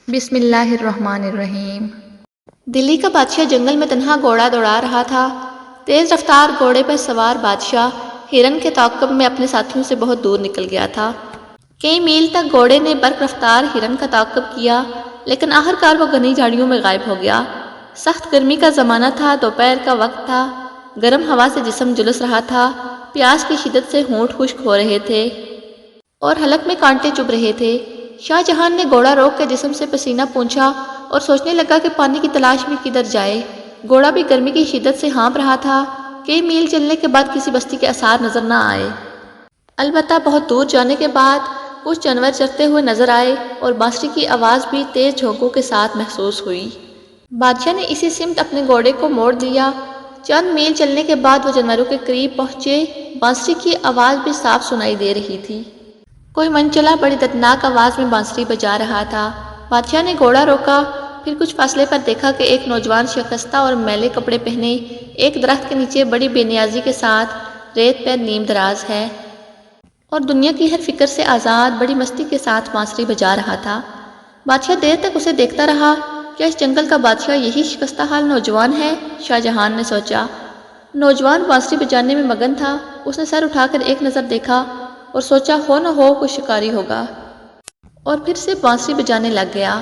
بسم اللہ الرحمن الرحیم۔ دلی کا بادشاہ جنگل میں تنہا گھوڑا دوڑا رہا تھا۔ تیز رفتار گھوڑے پر سوار بادشاہ ہرن کے تعاقب میں اپنے ساتھیوں سے بہت دور نکل گیا تھا۔ کئی میل تک گھوڑے نے برق رفتار ہرن کا تعاقب کیا، لیکن آخرکار وہ گھنی جھاڑیوں میں غائب ہو گیا۔ سخت گرمی کا زمانہ تھا، دوپہر کا وقت تھا، گرم ہوا سے جسم جلس رہا تھا، پیاس کی شدت سے ہونٹ خشک ہو رہے تھے اور حلق میں کانٹے چبھ رہے تھے۔ شاہ جہان نے گھوڑا روک کے جسم سے پسینہ پونچھا اور سوچنے لگا کہ پانی کی تلاش میں کدھر جائے۔ گھوڑا بھی گرمی کی شدت سے ہانپ رہا تھا۔ کئی میل چلنے کے بعد کسی بستی کے آثار نظر نہ آئے، البتہ بہت دور جانے کے بعد کچھ جانور چرتے ہوئے نظر آئے اور بانسری کی آواز بھی تیز جھونکوں کے ساتھ محسوس ہوئی۔ بادشاہ نے اسی سمت اپنے گھوڑے کو موڑ دیا۔ چند میل چلنے کے بعد وہ جانوروں کے قریب پہنچے۔ بانسری کی آواز بھی صاف سنائی دے رہی تھی۔ کوئی منچلا بڑی دردناک آواز میں بانسری بجا رہا تھا۔ بادشاہ نے گھوڑا روکا، پھر کچھ فاصلے پر دیکھا کہ ایک نوجوان شکستہ اور میلے کپڑے پہنے ایک درخت کے نیچے بڑی بے نیازی کے ساتھ ریت پر نیم دراز ہے اور دنیا کی ہر فکر سے آزاد بڑی مستی کے ساتھ بانسری بجا رہا تھا۔ بادشاہ دیر تک اسے دیکھتا رہا۔ کیا اس جنگل کا بادشاہ یہی شکستہ حال نوجوان ہے؟ شاہ جہان نے سوچا۔ نوجوان بانسری بجانے میں مگن تھا۔ اس نے سر اٹھا کر ایک نظر دیکھا اور سوچا ہو نہ ہو کوئی شکاری ہوگا، اور پھر سے بانسری بجانے لگ گیا۔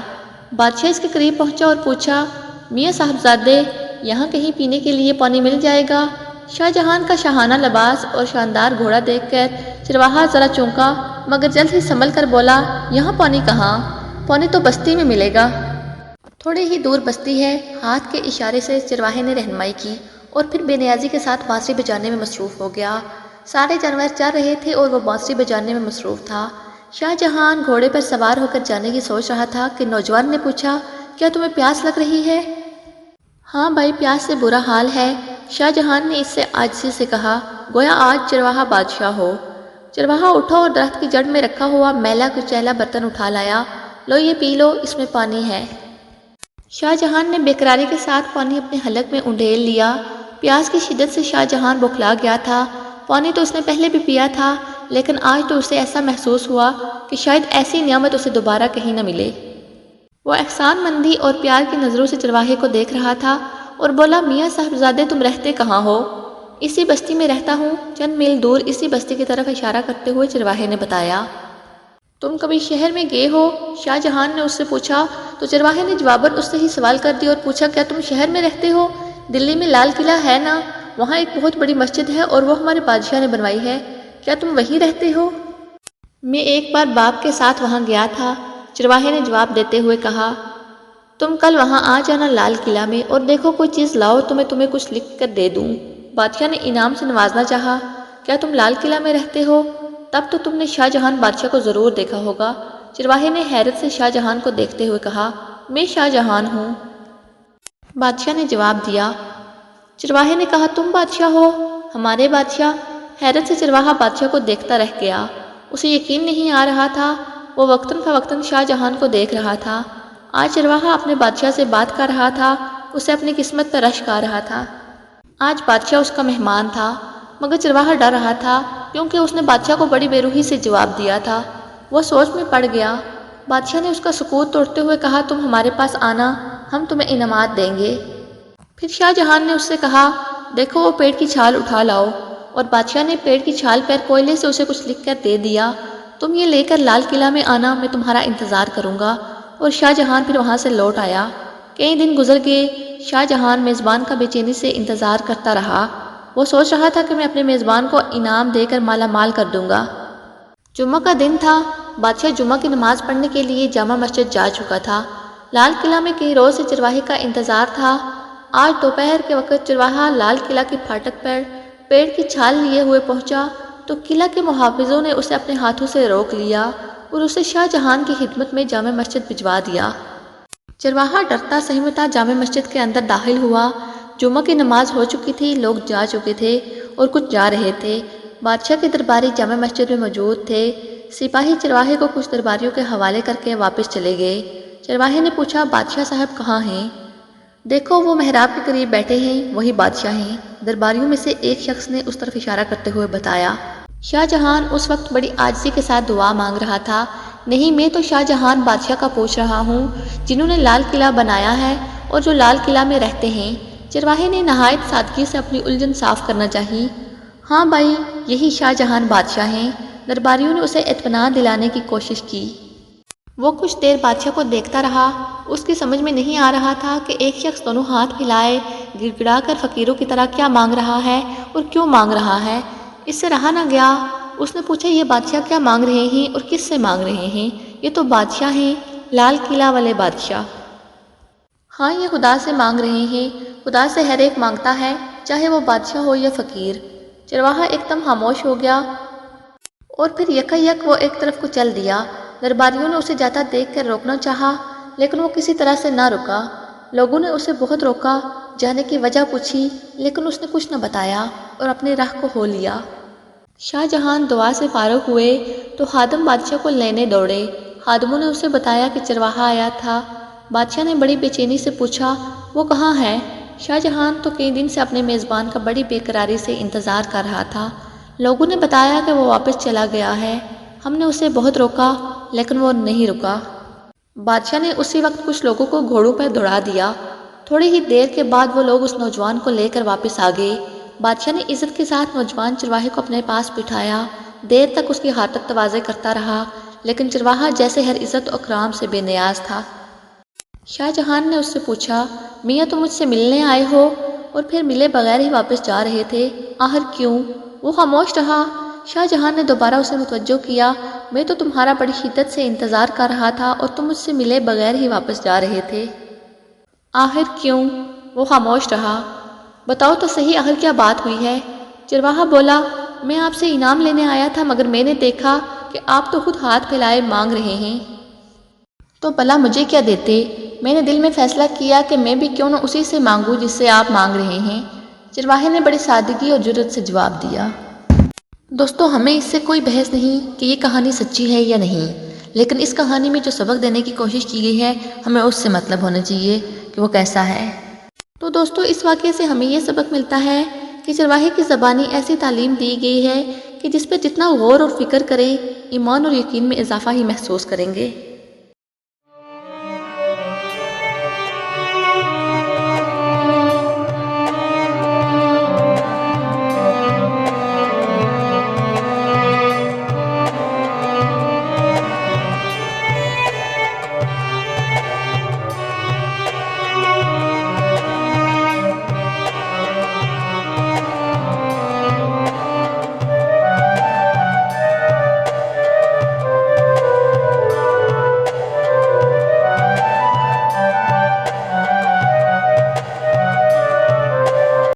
بادشاہ اس کے قریب پہنچا اور پوچھا، میاں صاحبزادے، یہاں کہیں پینے کے لیے پانی مل جائے گا؟ شاہ جہان کا شاہانہ لباس اور شاندار گھوڑا دیکھ کر چرواہا ذرا چونکا، مگر جلد ہی سنبھل کر بولا، یہاں پانی کہاں؟ پانی تو بستی میں ملے گا، تھوڑی ہی دور بستی ہے۔ ہاتھ کے اشارے سے چرواہے نے رہنمائی کی اور پھر بے نیازی کے ساتھ بانسری بجانے میں مصروف ہو گیا۔ سارے جانور چر رہے تھے اور وہ بانسری بجانے میں مصروف تھا۔ شاہ جہان گھوڑے پر سوار ہو کر جانے کی سوچ رہا تھا کہ نوجوان نے پوچھا، کیا تمہیں پیاس لگ رہی ہے؟ ہاں بھائی، پیاس سے برا حال ہے، شاہ جہان نے اس سے عاجزی سے کہا، گویا آج چرواہا بادشاہ ہو۔ چرواہا اٹھا اور درخت کی جڑ میں رکھا ہوا میلا کچیلا برتن اٹھا لایا، لو یہ پی لو، اس میں پانی ہے۔ شاہ جہان نے بےقراری کے ساتھ پانی اپنے حلق میں انڈیل لیا۔ پیاس کی شدت سے شاہ جہان بوکھلا گیا تھا۔ پانی تو اس نے پہلے بھی پیا تھا، لیکن آج تو اسے ایسا محسوس ہوا کہ شاید ایسی نعمت اسے دوبارہ کہیں نہ ملے۔ وہ احسان مندی اور پیار کی نظروں سے چرواہے کو دیکھ رہا تھا اور بولا، میاں صاحبزادے تم رہتے کہاں ہو؟ اسی بستی میں رہتا ہوں، چند میل دور اسی بستی کی طرف اشارہ کرتے ہوئے چرواہے نے بتایا۔ تم کبھی شہر میں گئے ہو؟ شاہ جہان نے اس سے پوچھا تو چرواہے نے جواباً اس سے ہی سوال کر دیا اور پوچھا، کیا تم شہر میں رہتے ہو؟ دلی میں لال قلعہ ہے نا، وہاں ایک بہت بڑی مسجد ہے اور وہ ہمارے بادشاہ نے بنوائی ہے، کیا تم وہیں رہتے ہو؟ میں ایک بار باپ کے ساتھ وہاں گیا تھا، چرواہے نے جواب دیتے ہوئے کہا۔ تم کل وہاں آ جانا لال قلعہ میں اور دیکھو کوئی چیز لاؤ تو میں تمہیں کچھ لکھ کر دے دوں۔ بادشاہ نے انعام سے نوازنا چاہا، کیا تم لال قلعہ میں رہتے ہو؟ تب تو تم نے شاہ جہان بادشاہ کو ضرور دیکھا ہوگا۔ چرواہے نے حیرت سے شاہ جہان کو دیکھتے ہوئے کہا، میں شاہ جہان ہوں۔ بادشاہ نے جواب دیا۔ چرواہے نے کہا، تم بادشاہ ہو؟ ہمارے بادشاہ؟ حیرت سے چرواہا بادشاہ کو دیکھتا رہ گیا۔ اسے یقین نہیں آ رہا تھا۔ وہ وقتاً فوقتاً شاہ جہان کو دیکھ رہا تھا۔ آج چرواہا اپنے بادشاہ سے بات کر رہا تھا، اسے اپنی قسمت پر رشک آ رہا تھا۔ آج بادشاہ اس کا مہمان تھا، مگر چرواہا ڈر رہا تھا کیونکہ اس نے بادشاہ کو بڑی بے روحی سے جواب دیا تھا۔ وہ سوچ میں پڑ گیا۔ بادشاہ نے اس کا سکوت توڑتے ہوئے کہا، تم ہمارے پاس آنا، ہم تمہیں انعامات دیں گے۔ پھر شاہ جہان نے اس سے کہا، دیکھو وہ پیڑ کی چھال اٹھا لاؤ، اور بادشاہ نے پیڑ کی چھال پر کوئلے سے اسے کچھ لکھ کر دے دیا۔ تم یہ لے کر لال قلعہ میں آنا، میں تمہارا انتظار کروں گا۔ اور شاہ جہان پھر وہاں سے لوٹ آیا۔ کئی دن گزر گئے۔ شاہ جہان میزبان کا بے چینی سے انتظار کرتا رہا۔ وہ سوچ رہا تھا کہ میں اپنے میزبان کو انعام دے کر مالا مال کر دوں گا۔ جمعہ کا دن تھا۔ بادشاہ جمعہ کی نماز پڑھنے کے لیے جامع مسجد جا چکا تھا۔ لال قلعہ میں کئی روز سے چرواہے کا انتظار تھا۔ آج دوپہر کے وقت چرواہا لال قلعہ کے پھاٹک پر پیڑ کی چھال لیے ہوئے پہنچا تو قلعہ کے محافظوں نے اسے اپنے ہاتھوں سے روک لیا اور اسے شاہ جہان کی خدمت میں جامع مسجد بھجوا دیا۔ چرواہا ڈرتا سہمتا جامع مسجد کے اندر داخل ہوا۔ جمعہ کی نماز ہو چکی تھی، لوگ جا چکے تھے اور کچھ جا رہے تھے۔ بادشاہ کے درباری جامع مسجد میں موجود تھے۔ سپاہی چرواہے کو کچھ درباریوں کے حوالے کر کے واپس چلے گئے۔ چرواہے نے پوچھا، بادشاہ صاحب کہاں ہیں؟ دیکھو وہ محراب کے قریب بیٹھے ہیں، وہی بادشاہ ہیں، درباریوں میں سے ایک شخص نے اس طرف اشارہ کرتے ہوئے بتایا۔ شاہ جہان اس وقت بڑی عاجزی کے ساتھ دعا مانگ رہا تھا نہیں، میں تو شاہ جہان بادشاہ کا پوچھ رہا ہوں، جنہوں نے لال قلعہ بنایا ہے اور جو لال قلعہ میں رہتے ہیں۔ چرواہے نے نہایت سادگی سے اپنی الجھن صاف کرنا چاہی۔ ہاں بھائی، یہی شاہ جہان بادشاہ ہیں۔ درباریوں نے اسے اطمینان دلانے کی کوشش کی۔ وہ کچھ دیر بادشاہ کو دیکھتا رہا۔ اس کی سمجھ میں نہیں آ رہا تھا کہ ایک شخص دونوں ہاتھ پھیلائے گڑ گڑا کر فقیروں کی طرح کیا مانگ رہا ہے اور کیوں مانگ رہا ہے۔ اس سے رہا نہ گیا۔ اس نے پوچھا، یہ بادشاہ کیا مانگ رہے ہیں اور کس سے مانگ رہے ہیں؟ یہ تو بادشاہ ہیں، لال قلعہ والے بادشاہ۔ ہاں، یہ خدا سے مانگ رہے ہیں۔ خدا سے ہر ایک مانگتا ہے، چاہے وہ بادشاہ ہو یا فقیر۔ چرواہا ایک دم خاموش ہو گیا اور پھر یکا یک وہ ایک طرف کو چل دیا۔ درباریوں نے اسے جاتا دیکھ کر روکنا چاہا، لیکن وہ کسی طرح سے نہ رکا۔ لوگوں نے اسے بہت روکا، جانے کی وجہ پوچھی، لیکن اس نے کچھ نہ بتایا اور اپنی راہ کو ہو لیا۔ شاہ جہان دعا سے فارغ ہوئے تو خادم بادشاہ کو لینے دوڑے۔ خادموں نے اسے بتایا کہ چرواہا آیا تھا۔ بادشاہ نے بڑی بے چینی سے پوچھا، وہ کہاں ہے؟ شاہ جہان تو کئی دن سے اپنے میزبان کا بڑی بے قراری سے انتظار کر رہا تھا۔ لوگوں نے بتایا کہ وہ واپس چلا گیا ہے۔ ہم نے اسے بہت روکا، لیکن وہ نہیں رکا۔ بادشاہ نے اسی وقت کچھ لوگوں کو گھوڑوں پر دوڑا دیا۔ تھوڑی ہی دیر کے بعد وہ لوگ اس نوجوان کو لے کر واپس آ گئے۔ بادشاہ نے عزت کے ساتھ نوجوان چرواہے کو اپنے پاس بٹھایا۔ دیر تک اس کی خاطر تواضع کرتا رہا، لیکن چرواہا جیسے ہر عزت و اکرام سے بے نیاز تھا۔ شاہ جہان نے اس سے پوچھا، میاں تم مجھ سے ملنے آئے ہو اور پھر ملے بغیر ہی واپس جا رہے تھے، آخر کیوں؟ وہ خاموش رہا۔ شاہ جہان نے دوبارہ اسے متوجہ کیا، میں تو تمہارا بڑی شدت سے انتظار کر رہا تھا اور تم مجھ سے ملے بغیر ہی واپس جا رہے تھے، آخر کیوں؟ وہ خاموش رہا۔ بتاؤ تو صحیح، آخر کیا بات ہوئی ہے؟ چرواہا بولا، میں آپ سے انعام لینے آیا تھا، مگر میں نے دیکھا کہ آپ تو خود ہاتھ پھیلائے مانگ رہے ہیں، تو بھلا مجھے کیا دیتے؟ میں نے دل میں فیصلہ کیا کہ میں بھی کیوں نہ اسی سے مانگوں جس سے آپ مانگ رہے ہیں۔ چرواہے نے بڑی سادگی اور جرأت سے جواب دیا۔ دوستو، ہمیں اس سے کوئی بحث نہیں کہ یہ کہانی سچی ہے یا نہیں، لیکن اس کہانی میں جو سبق دینے کی کوشش کی گئی ہے، ہمیں اس سے مطلب ہونا چاہیے کہ وہ کیسا ہے۔ تو دوستو، اس واقعے سے ہمیں یہ سبق ملتا ہے کہ چرواہے کی زبانی ایسی تعلیم دی گئی ہے کہ جس پہ جتنا غور اور فکر کریں، ایمان اور یقین میں اضافہ ہی محسوس کریں گے۔